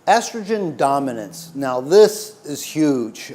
Estrogen dominance. Now this is huge.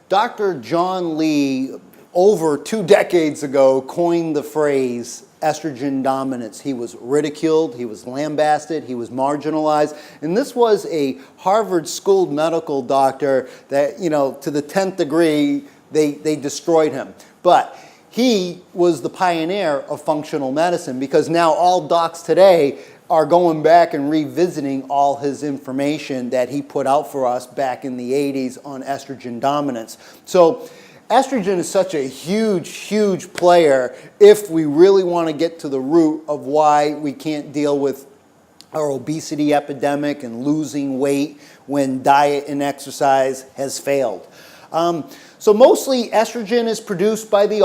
Dr. John Lee, over 2 decades ago, coined the phrase estrogen dominance. He was ridiculed, he was lambasted, he was marginalized, and this was a Harvard-schooled medical doctor that, you know, to the 10th degree, they destroyed him. But he was the pioneer of functional medicine, because now all docs today are going back and revisiting all his information that he put out for us back in the 80s on estrogen dominance. So estrogen is such a huge, huge player if we really want to get to the root of why we can't deal with our obesity epidemic and losing weight when diet and exercise has failed. So mostly estrogen is produced by the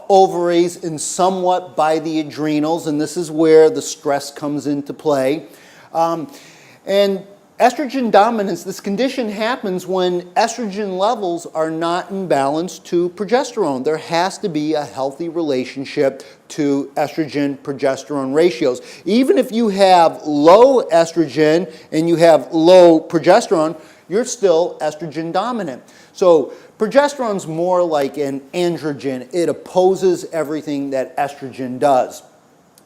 ovaries and somewhat by the adrenals, and this is where the stress comes into play. And estrogen dominance, this condition happens when estrogen levels are not in balance to progesterone. There has to be a healthy relationship to estrogen-progesterone ratios. Even if you have low estrogen and you have low progesterone, you're still estrogen dominant. So progesterone's more like an androgen. It opposes everything that estrogen does.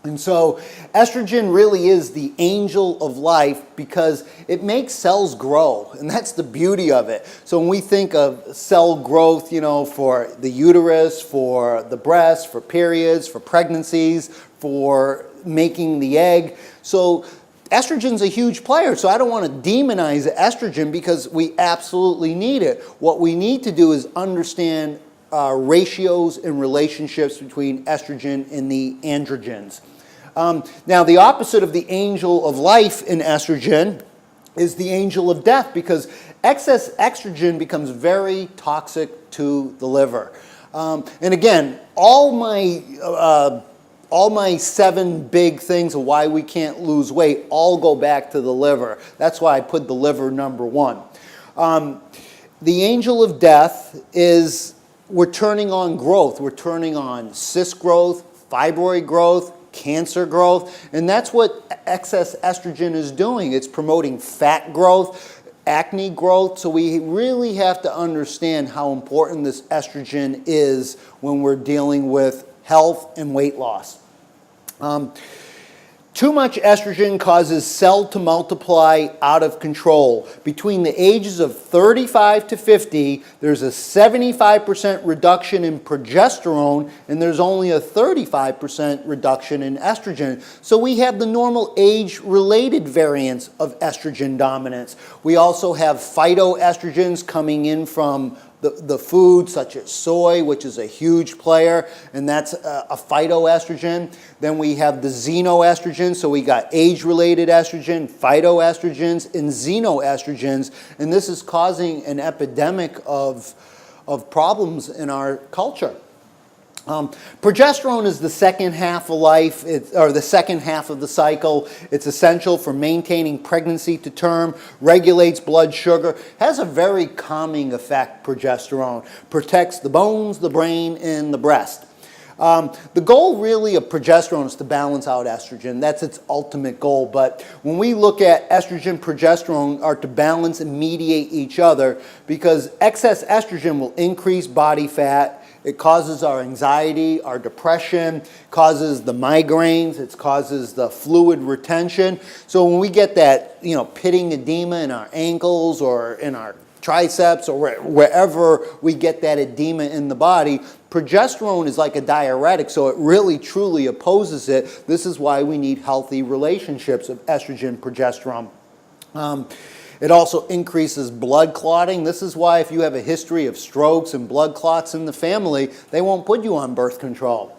And so estrogen really is the angel of life because it makes cells grow, and that's the beauty of it. So when we think of cell growth, you know, for the uterus, for the breast, for periods, for pregnancies, for making the egg, so estrogen's a huge player. So I don't want to demonize estrogen because we absolutely need it. What we need to do is understand ratios and relationships between estrogen and the androgens. Now, the opposite of the angel of life in estrogen is the angel of death, because excess estrogen becomes very toxic to the liver. And again, all my 7 big things of why we can't lose weight all go back to the liver. That's why I put the liver number 1. The angel of death is we're turning on growth. We're turning on cyst growth, fibroid growth, cancer growth, and that's what excess estrogen is doing. It's promoting fat growth, acne growth, so we really have to understand how important this estrogen is when we're dealing with health and weight loss. Too much estrogen causes cell to multiply out of control. Between the ages of 35 to 50, there's a 75% reduction in progesterone, and there's only a 35% reduction in estrogen. So we have the normal age-related variants of estrogen dominance. We also have phytoestrogens coming in from the food, such as soy, which is a huge player, and that's a phytoestrogen. Then we have the xenoestrogen, so we got age-related estrogen, phytoestrogens, and xenoestrogens, and this is causing an epidemic of problems in our culture. Progesterone is the second half of life, or the second half of the cycle. It's essential for maintaining pregnancy to term, regulates blood sugar, has a very calming effect, progesterone. Protects the bones, the brain, and the breast. The goal really of progesterone is to balance out estrogen. That's its ultimate goal. But when we look at estrogen, progesterone are to balance and mediate each other, because excess estrogen will increase body fat. It causes our anxiety, our depression, causes the migraines, it causes the fluid retention. So when we get that, you know, pitting edema in our ankles or in our triceps or wherever we get that edema in the body, progesterone is like a diuretic, so it really truly opposes it. This is why we need healthy relationships of estrogen, progesterone. It also increases blood clotting. This is why if you have a history of strokes and blood clots in the family, they won't put you on birth control.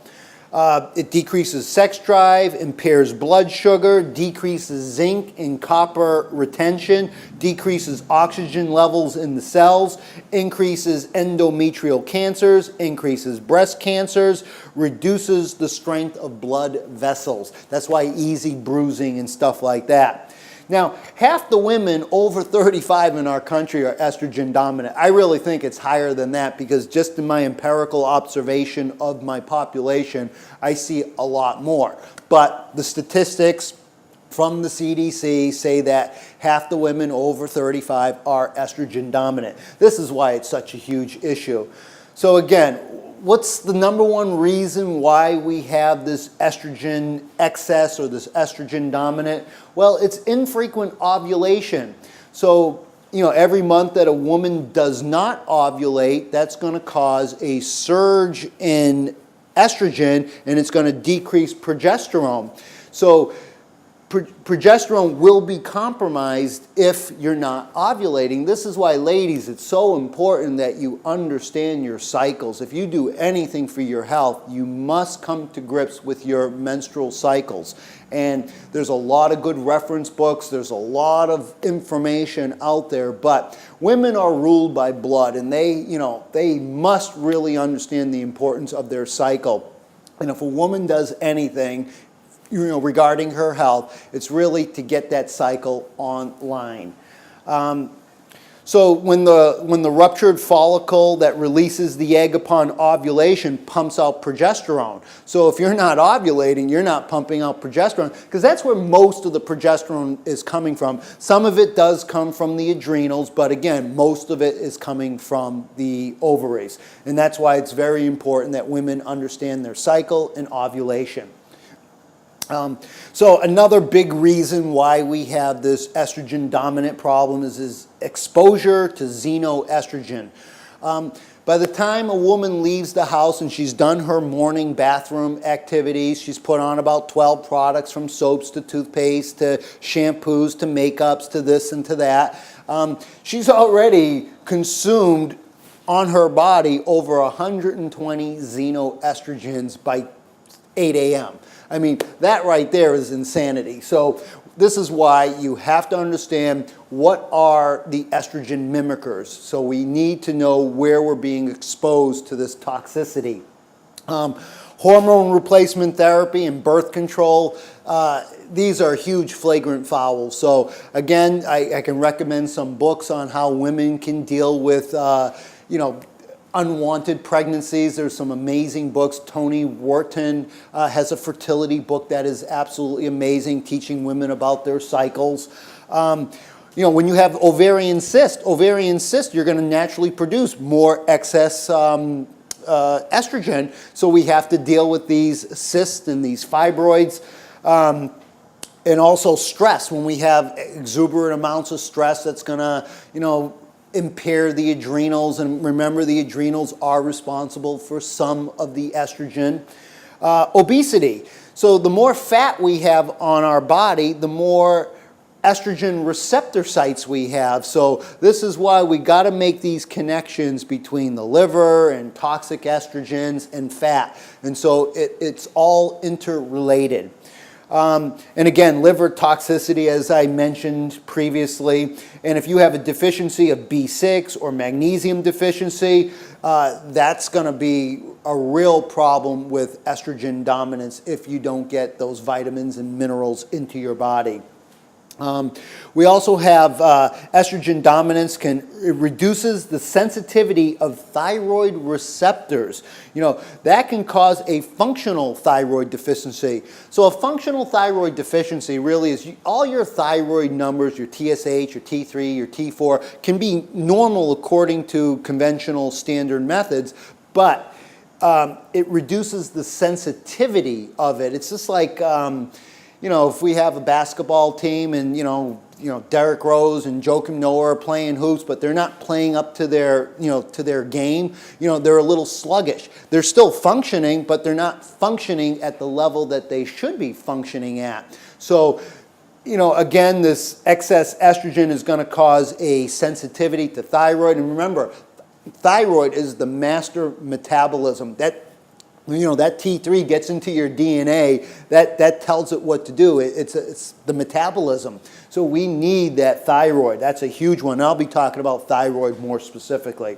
It decreases sex drive, impairs blood sugar, decreases zinc and copper retention, decreases oxygen levels in the cells, increases endometrial cancers, increases breast cancers, reduces the strength of blood vessels. That's why easy bruising and stuff like that. Now, half the women over 35 in our country are estrogen dominant. I really think it's higher than that, because just in my empirical observation of my population, I see a lot more. But the statistics from the CDC say that half the women over 35 are estrogen dominant. This is why it's such a huge issue. So again, what's the number one reason why we have this estrogen excess or this estrogen dominant? Well, it's infrequent ovulation. So, every month that a woman does not ovulate, that's going to cause a surge in estrogen, and it's going to decrease progesterone. So progesterone will be compromised if you're not ovulating. This is why, ladies, it's so important that you understand your cycles. If you do anything for your health, you must come to grips with your menstrual cycles. And there's a lot of good reference books, there's a lot of information out there, but women are ruled by blood, and they must really understand the importance of their cycle. And if a woman does anything, regarding her health, it's really to get that cycle online. So when the ruptured follicle that releases the egg upon ovulation pumps out progesterone. So if you're not ovulating, you're not pumping out progesterone, because that's where most of the progesterone is coming from. Some of it does come from the adrenals, but again, most of it is coming from the ovaries. And that's why it's very important that women understand their cycle and ovulation. So another big reason why we have this estrogen dominant problem is exposure to xenoestrogen. By the time a woman leaves the house and she's done her morning bathroom activities, she's put on about 12 products, from soaps to toothpaste to shampoos to makeups to this and to that. She's already consumed on her body over 120 xenoestrogens by 8 a.m. I mean, that right there is insanity. So this is why you have to understand what are the estrogen mimickers. So we need to know where we're being exposed to this toxicity. Hormone replacement therapy and birth control, these are huge flagrant fouls. So again, I can recommend some books on how women can deal with, unwanted pregnancies. There's some amazing books. Tony Wharton has a fertility book that is absolutely amazing, teaching women about their cycles. When you have ovarian cyst, you're going to naturally produce more excess estrogen. So we have to deal with these cysts and these fibroids. And also stress. When we have exuberant amounts of stress, that's going to, impair the adrenals, and remember, the adrenals are responsible for some of the estrogen. Obesity. So the more fat we have on our body, the more estrogen receptor sites we have. So this is why we got to make these connections between the liver and toxic estrogens and fat. And so it's all interrelated. And again, liver toxicity, as I mentioned previously. And if you have a deficiency of B6 or magnesium deficiency, that's going to be a real problem with estrogen dominance if you don't get those vitamins and minerals into your body. We also have estrogen dominance it reduces the sensitivity of thyroid receptors. That can cause a functional thyroid deficiency. So a functional thyroid deficiency really is all your thyroid numbers, your TSH, your T3, your T4, can be normal according to conventional standard methods, but it reduces the sensitivity of it. It's just like if we have a basketball team and, Derrick Rose and Joakim Noah are playing hoops, but they're not playing up to their, to their game, they're a little sluggish. They're still functioning, but they're not functioning at the level that they should be functioning at. So, again, this excess estrogen is going to cause a sensitivity to thyroid. And remember, thyroid is the master metabolism. That T3 gets into your DNA, that tells it what to do. It's the metabolism. So we need that thyroid. That's a huge one. I'll be talking about thyroid more specifically.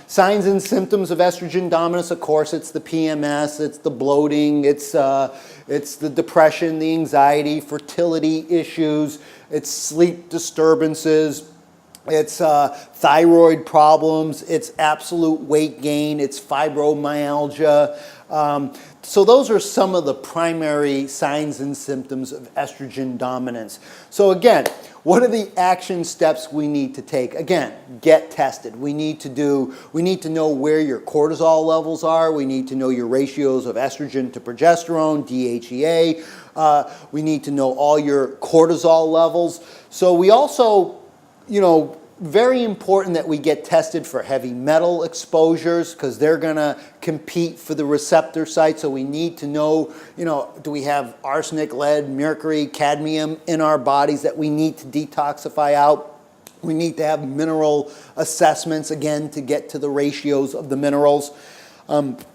Signs and symptoms of estrogen dominance, of course, it's the PMS, it's the bloating, it's the depression, the anxiety, fertility issues, it's sleep disturbances, it's thyroid problems, it's absolute weight gain, it's fibromyalgia, So those are some of the primary signs and symptoms of estrogen dominance. So again, what are the action steps we need to take? Again, get tested. We need to know where your cortisol levels are. We need to know your ratios of estrogen to progesterone, DHEA. We need to know all your cortisol levels. So we also, very important that we get tested for heavy metal exposures because they're going to compete for the receptor site. So we need to know, do we have arsenic, lead, mercury, cadmium in our bodies that we need to detoxify out? We need to have mineral assessments, again, to get to the ratios of the minerals. And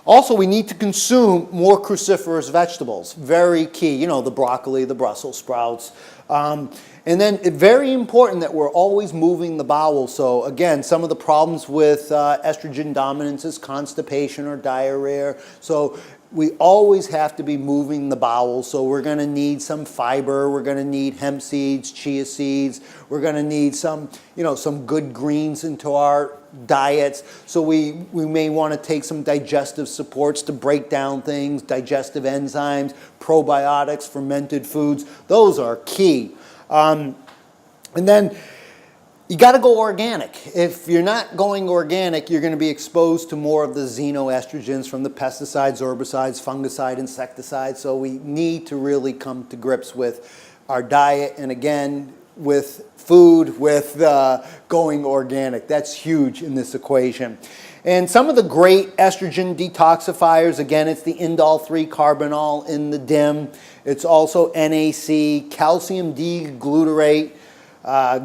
also, we need to consume more cruciferous vegetables. Very key, the broccoli, the Brussels sprouts. And then very important that we're always moving the bowel. So again, some of the problems with estrogen dominance is constipation or diarrhea. So we always have to be moving the bowel. So we're going to need some fiber. We're going to need hemp seeds, chia seeds. We're going to need some good greens into our diets. So we may want to take some digestive supports to break down things, digestive enzymes, probiotics, fermented foods. Those are key. And then you got to go organic. If you're not going organic, you're going to be exposed to more of the xenoestrogens from the pesticides, herbicides, fungicide, insecticides. So we need to really come to grips with our diet and, again, with food, with going organic. That's huge in this equation. And some of the great estrogen detoxifiers, again, it's the indole-3 carbinol in the DIM. It's also NAC, calcium D-glutarate,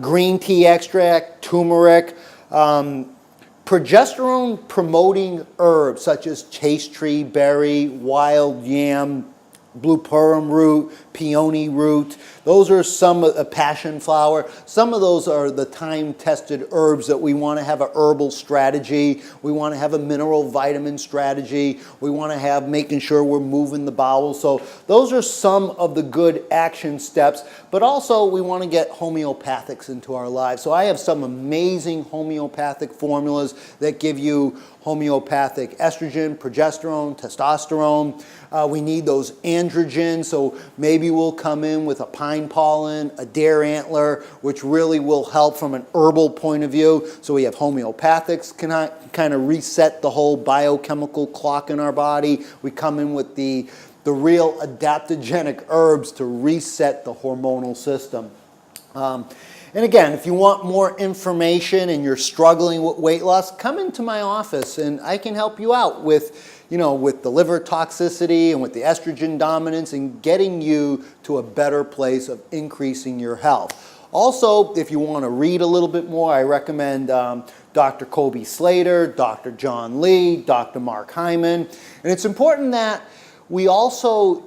green tea extract, turmeric, progesterone-promoting herbs such as chaste tree berry, wild yam, blue perum root, peony root. Those are some, passion flower. Some of those are the time-tested herbs that we want to have a herbal strategy. We want to have a mineral vitamin strategy. We want to have making sure we're moving the bowel. So those are some of the good action steps. But also we want to get homeopathics into our lives. So I have some amazing homeopathic formulas that give you homeopathic estrogen, progesterone, testosterone. We need those androgens, so maybe we'll come in with a pine pollen, a deer antler, which really will help from an herbal point of view. So we have homeopathics, can kind of reset the whole biochemical clock in our body. We come in with the real adaptogenic herbs to reset the hormonal system. And again, if you want more information and you're struggling with weight loss, come into my office and I can help you out with, with the liver toxicity and with the estrogen dominance and getting you to a better place of increasing your health. Also, if you want to read a little bit more, I recommend Dr. Kobe Slater, Dr. John Lee, Dr. Mark Hyman. And it's important that we also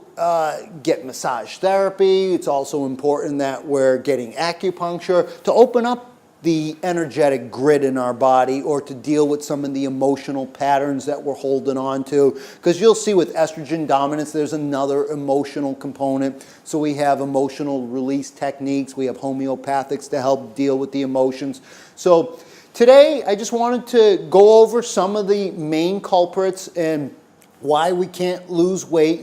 get massage therapy. It's also important that we're getting acupuncture to open up the energetic grid in our body or to deal with some of the emotional patterns that we're holding on to. Because you'll see with estrogen dominance, there's another emotional component. So we have emotional release techniques. We have homeopathics to help deal with the emotions. So today, I just wanted to go over some of the main culprits and why we can't lose weight,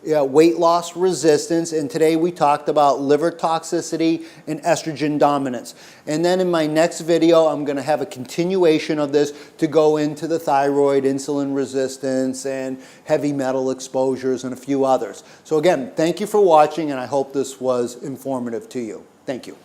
weight loss resistance. And today we talked about liver toxicity and estrogen dominance. And then in my next video, I'm going to have a continuation of this to go into the thyroid, insulin resistance, and heavy metal exposures, and a few others. So again, thank you for watching, and I hope this was informative to you. Thank you.